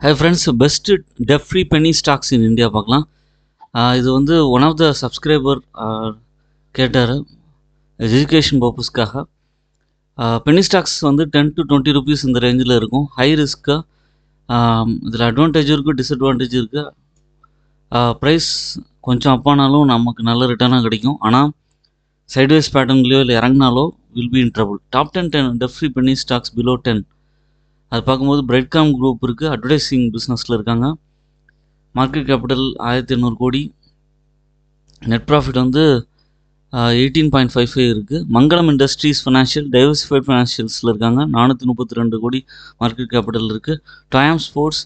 Hi friends, best debt-free penny stocks in India பார்க்கலாம். இது வந்து ஒன் ஆஃப் த சப்ஸ்கிரைபர் கேட்டார் எஜுகேஷன் பர்பஸ்க்காக. பென்னி ஸ்டாக்ஸ் வந்து 10 to 20 rupees இந்த ரேஞ்சில் இருக்கும். ஹை ரிஸ்க்கு, இதில் அட்வான்டேஜ் இருக்குது, டிஸ்அட்வான்டேஜ் இருக்குது. ப்ரைஸ் கொஞ்சம் அப்பானாலும் நமக்கு நல்ல ரிட்டர்னாக கிடைக்கும். ஆனால் சைட்வேஸ் பேட்டர்ன்லையோ இல்லை இறங்கினாலோ will be in trouble. Top 10 debt-free penny stocks below 10. அது பார்க்கும்போது பிரெட்காம் குரூப் இருக்குது, அட்வர்டைசிங் பிஸ்னஸில் இருக்காங்க. மார்க்கெட் கேபிட்டல் 1800 கோடி, நெட் ப்ராஃபிட் வந்து 18.55 இருக்குது. மங்களம் இண்டஸ்ட்ரீஸ் ஃபினான்ஷியல், டைவர்சிஃபைட் ஃபினான்ஷியல்ஸில் இருக்காங்க, 432 கோடி மார்க்கெட் கேபிட்டல் இருக்குது. டாயம் ஸ்போர்ட்ஸ்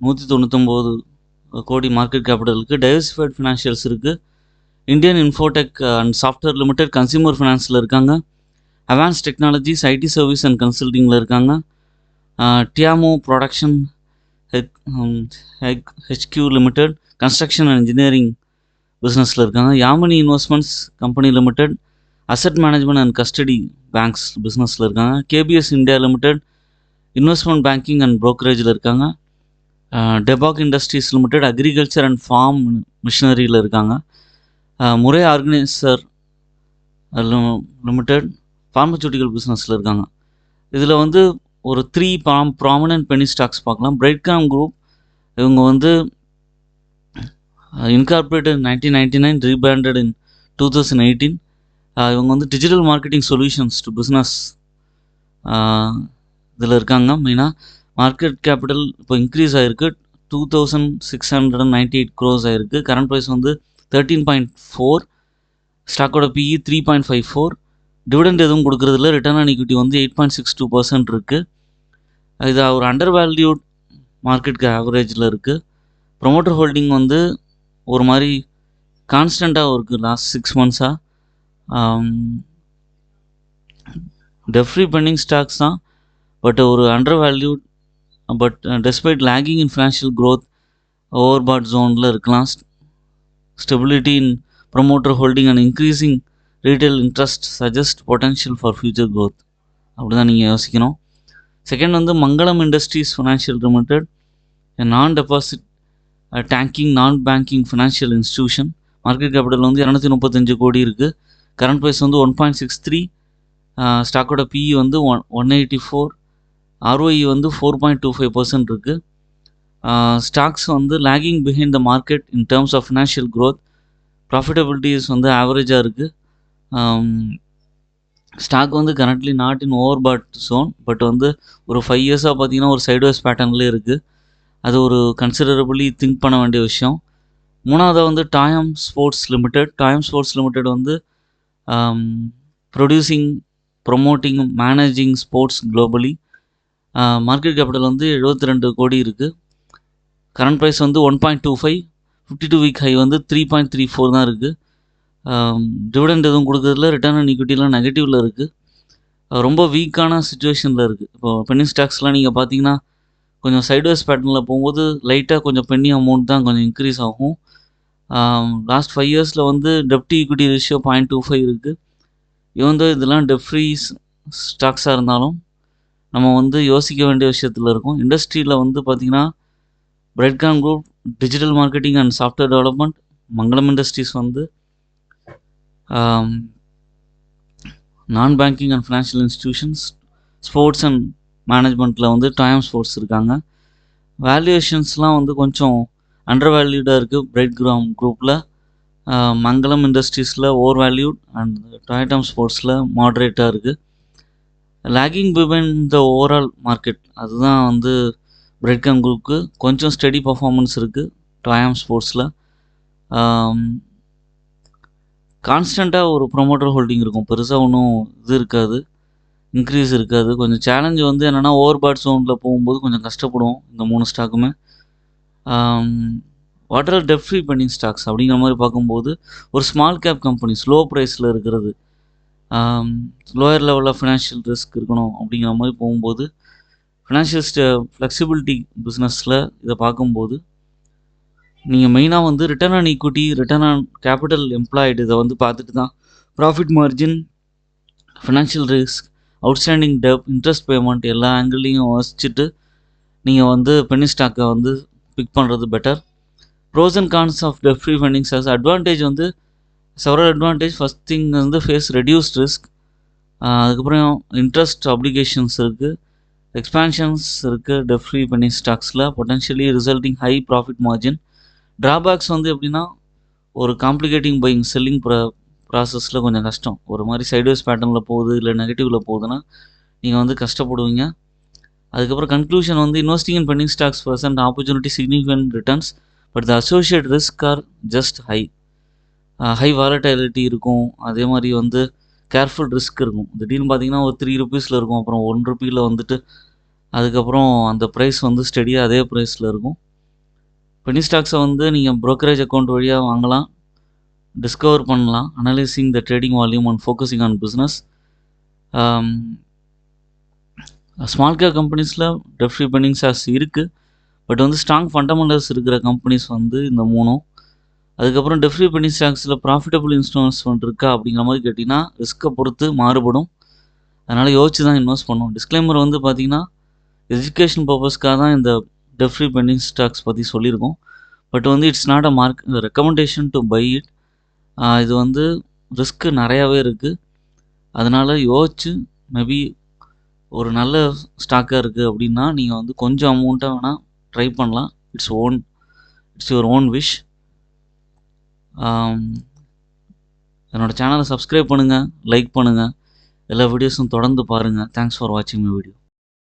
199 கோடி மார்க்கெட் கேபிட்டல் இருக்குது. டைவர்சிஃபைட் ஃபினான்ஷியல்ஸ் இருக்குது. Indian Infotech and software limited consumer ஃபினான்ஸில் இருக்காங்க. Avance technologies IT service and கன்சல்டிங்கில் இருக்காங்க. டியாமோ production HQ limited construction and engineering பிஸ்னஸில் இருக்காங்க. Yamini investments company limited asset management and custody banks பிஸ்னஸில் இருக்காங்க. KPS India limited investment banking and ப்ரோக்கரேஜில் இருக்காங்க. Debock industries limited agriculture and farm மிஷினரியில் இருக்காங்க. முறை ஆர்கனைசர் லிமிடெட் ஃபார்மசூட்டிக்கல் பிஸ்னஸில் இருக்காங்க. இதில் வந்து ஒரு 3 ப்ராமினன்ட் பெனி ஸ்டாக்ஸ் பார்க்கலாம். பிரெட்காம் குரூப், இவங்க வந்து இன்கார்பரேட்டட் 1999, ரீபிராண்டட் இன் 2018. இவங்க வந்து digital marketing solutions to business இதில் இருக்காங்க. மெயினாக மார்க்கெட் கேபிட்டல் இப்போ இன்க்ரீஸ் ஆகிருக்கு, 2698 crores ஆகிருக்கு. கரண்ட் ப்ரைஸ் வந்து 13.4, ஸ்டாக்கோட பிஇ 3.54. டிவிடெண்ட் எதுவும் கொடுக்குறதில்ல. ரிட்டர்ன் ஆன் ஈக்விட்டி வந்து 8.62% இருக்குது. இது ஒரு அண்டர் வேல்யூட் மார்க்கெட்டுக்கு ஆவரேஜில் இருக்குது. ப்ரொமோட்டர் ஹோல்டிங் வந்து ஒரு மாதிரி கான்ஸ்டண்ட்டாக இருக்குது லாஸ்ட் 6 months-ஆக. டெப்ட்-ஃப்ரீ பெண்டிங் ஸ்டாக்ஸ் தான், பட் ஒரு under valued, but despite lagging in financial growth overbought ஜோனில் இருக்கலாம். Stability in promoter holding and increasing retail interest suggest potential for future growth. அப்படி தான் நீங்கள் யோசிக்கணும். செகண்ட் வந்து மங்களம் இண்டஸ்ட்ரீஸ் ஃபினான்ஷியல் லிமிடெட், நான் டெபாசிட் டேங்கிங் நான் banking financial institution. Market capital வந்து 235 கோடி இருக்குது. கரண்ட் ப்ரைஸ் வந்து 1.63. ஸ்டாக்கோட பிஇ வந்து 184. ROE வந்து 4.25% இருக்குது. ஸ்டாக்ஸ் வந்து lagging behind the market in terms of financial growth. Profitabilities வந்து ஆவரேஜாக இருக்குது. ஸ்டாக் வந்து currently not in overbought zone, but வந்து ஒரு 5 years-ஆக பார்த்தீங்கன்னா ஒரு சைட்வேஸ் பேட்டர்ன்லேயே இருக்குது. அது ஒரு கன்சிடரபிளி திங்க் பண்ண வேண்டிய விஷயம். மூணாவதாக வந்து Toyam sports limited. டாயம் sports limited வந்து producing, promoting, managing sports globally. Market capital வந்து 72 கோடி இருக்குது. கரண்ட் ப்ரைஸ் வந்து 1.25. 52-week ஹை வந்து 3.34 தான் இருக்குது. டிவிடெண்ட் எதுவும் கொடுக்குறதுல, ரிட்டர்ன் ஆன் ஈக்விட்டிலாம் நெகட்டிவில் இருக்குது. ரொம்ப வீக்கான சுச்சுவேஷனில் இருக்குது. இப்போது பென்னி ஸ்டாக்ஸ்லாம் நீங்கள் பார்த்தீங்கன்னா கொஞ்சம் சைட்வேஸ் பேட்டர்னில் போகும்போது லைட்டாக கொஞ்சம் பென்னி அமௌண்ட் தான் கொஞ்சம் இன்க்ரீஸ் ஆகும். லாஸ்ட் 5 years-ல் வந்து டெப்ட் ஈக்விட்டி ரேஷியோ 0.25 இருக்குது. இவன் இதெல்லாம் டெப்ட் ஃப்ரீ ஸ்டாக்ஸாக இருந்தாலும் நம்ம வந்து யோசிக்க வேண்டிய விஷயத்தில் இருக்கும். இண்டஸ்ட்ரியில் வந்து பார்த்திங்கன்னா Brightcom group digital marketing and software development, Mangalam industries வந்து non banking and financial institutions, sports and மேனேஜ்மெண்ட்டில் வந்து டாயம் ஸ்போர்ட்ஸ் இருக்காங்க. வேல்யூவேஷன்ஸ்லாம் வந்து கொஞ்சம் அண்டர் வேல்யூடாக இருக்குது. பிரெட்காம் குரூப்பில், மங்களம் இண்டஸ்ட்ரீஸில் ஓவர் வேல்யூட் அண்ட் டாயம் ஸ்போர்ட்ஸில் மாட்ரேட்டாக இருக்குது. Lagging behind the overall market, அதுதான் வந்து பிரெட்காம் குரூப்புக்கு கொஞ்சம் ஸ்டெடி பர்ஃபார்மன்ஸ் இருக்குது. டாயம் ஸ்போர்ட்ஸில் கான்ஸ்டண்ட்டாக ஒரு ப்ரொமோட்டர் ஹோல்டிங் இருக்கும், பெருசாக ஒன்றும் இது இருக்காது, இன்க்ரீஸ் இருக்காது. கொஞ்சம் சேலஞ்சு வந்து என்னென்னா ஓவர்பாட் ஜோனில் போகும்போது கொஞ்சம் கஷ்டப்படுவோம் இந்த 3 ஸ்டாக்குமே. வாட் ஆர் டெப்ட்-ஃப்ரீ பெண்டிங் ஸ்டாக்ஸ் அப்படிங்கிற மாதிரி பார்க்கும்போது ஒரு ஸ்மால் கேப் கம்பெனி, ஸ்லோ ப்ரைஸில் இருக்கிறது, லோயர் லெவலில் ஃபினான்ஷியல் ரிஸ்க் இருக்கணும் அப்படிங்கிற மாதிரி போகும்போது ஃபினான்ஷியல் ஃப்ளெக்சிபிலிட்டி பிஸ்னஸில் இதை பார்க்கும்போது நீங்கள் மெயினாக வந்து return on equity, return on capital employed இதை வந்து பார்த்துட்டு தான் profit margin, financial risk, outstanding டெப்ட், இன்ட்ரெஸ்ட் பேமெண்ட் எல்லா ஆங்கிள்லையும் வச்சுட்டு நீங்கள் வந்து பென்னி ஸ்டாக்கை வந்து பிக் பண்ணுறது better. Pros and cons of டெப்ட் ஃப்ரீ ஃபண்டிங்ஸ் ஆஸ் அட்வான்டேஜ் வந்து செவரல் அட்வான்டேஜ். ஃபஸ்ட் திங் வந்து ஃபேஸ் ரெடியூஸ்ட் ரிஸ்க், அதுக்கப்புறம் இன்ட்ரெஸ்ட் அப்ளிகேஷன்ஸ் இருக்குது, எக்ஸ்பான்ஷன்ஸ் இருக்குது டெப்ட் ஃப்ரீ பென்னி ஸ்டாக்ஸில், potentially resulting high profit margin. Drawbacks வந்து எப்படின்னா ஒரு காம்ப்ளிகேட்டிங் பையிங் செல்லிங் ப்ராசஸில் கொஞ்சம் கஷ்டம். ஒரு மாதிரி சைட்வேஸ் பேட்டர்னில் போகுது இல்லை நெகட்டிவில் போகுதுன்னா நீங்கள் வந்து கஷ்டப்படுவீங்க. அதுக்கப்புறம் கன்க்ளூஷன் வந்து investing in பென்னிங் stocks present opportunity significant returns but the associate risk are just high volatility இருக்கும். அதே மாதிரி வந்து கேர்ஃபுல் ரிஸ்க் இருக்கும். திடீர்னு பார்த்தீங்கன்னா ஒரு ₹3 இருக்கும், அப்புறம் ₹1 வந்துட்டு அதுக்கப்புறம் அந்த ப்ரைஸ் வந்து ஸ்டெடியாக அதே ப்ரைஸில் இருக்கும். பென்னி ஸ்டாக்ஸை வந்து நீங்கள் ப்ரோக்கரேஜ் அக்கௌண்ட் வழியாக வாங்கலாம், டிஸ்கவர் பண்ணலாம். Analysing the trading volume and focusing on business. Small cap கம்பெனிஸில் டெப்ட் ஃப்ரீ பென்னி ஸ்டாக்ஸ் இருக்குது, பட் வந்து ஸ்ட்ராங் ஃபண்டமெண்டல்ஸ் இருக்கிற கம்பெனிஸ் வந்து இந்த 3. அதுக்கப்புறம் டெப்ட் ஃப்ரீ பென்னி ஸ்டாக்ஸில் ப்ராஃபிட்டபிள் இன்வெஸ்ட்மெண்ட் இருக்கா அப்படிங்கிற மாதிரி கேட்டிங்கன்னா ரிஸ்க்கை பொறுத்து மாறுபடும். அதனால் யோசிச்சு தான் இன்வெஸ்ட் பண்ணும். டிஸ்க்ளைமர் வந்து பார்த்திங்கன்னா எஜுகேஷன் பர்பஸ்க்காக தான் இந்த டெப்ட் ஃப்ரீ பென்னி ஸ்டாக்ஸ் பற்றி சொல்லியிருக்கோம். பட் வந்து it's not a recommendation to buy it. இது வந்து ரிஸ்க்கு நிறையாவே இருக்குது. அதனால் யோசிச்சு மேபி ஒரு நல்ல ஸ்டாக்காக இருக்குது அப்படின்னா நீங்கள் வந்து கொஞ்சம் அமௌண்ட்டை வேணால் ட்ரை பண்ணலாம். It's your own wish. என்னோடய சேனலை சப்ஸ்கிரைப் பண்ணுங்கள், லைக் பண்ணுங்கள், எல்லா வீடியோஸும் தொடர்ந்து பாருங்கள். தேங்க்ஸ் ஃபார் வாட்சிங் மை வீடியோ.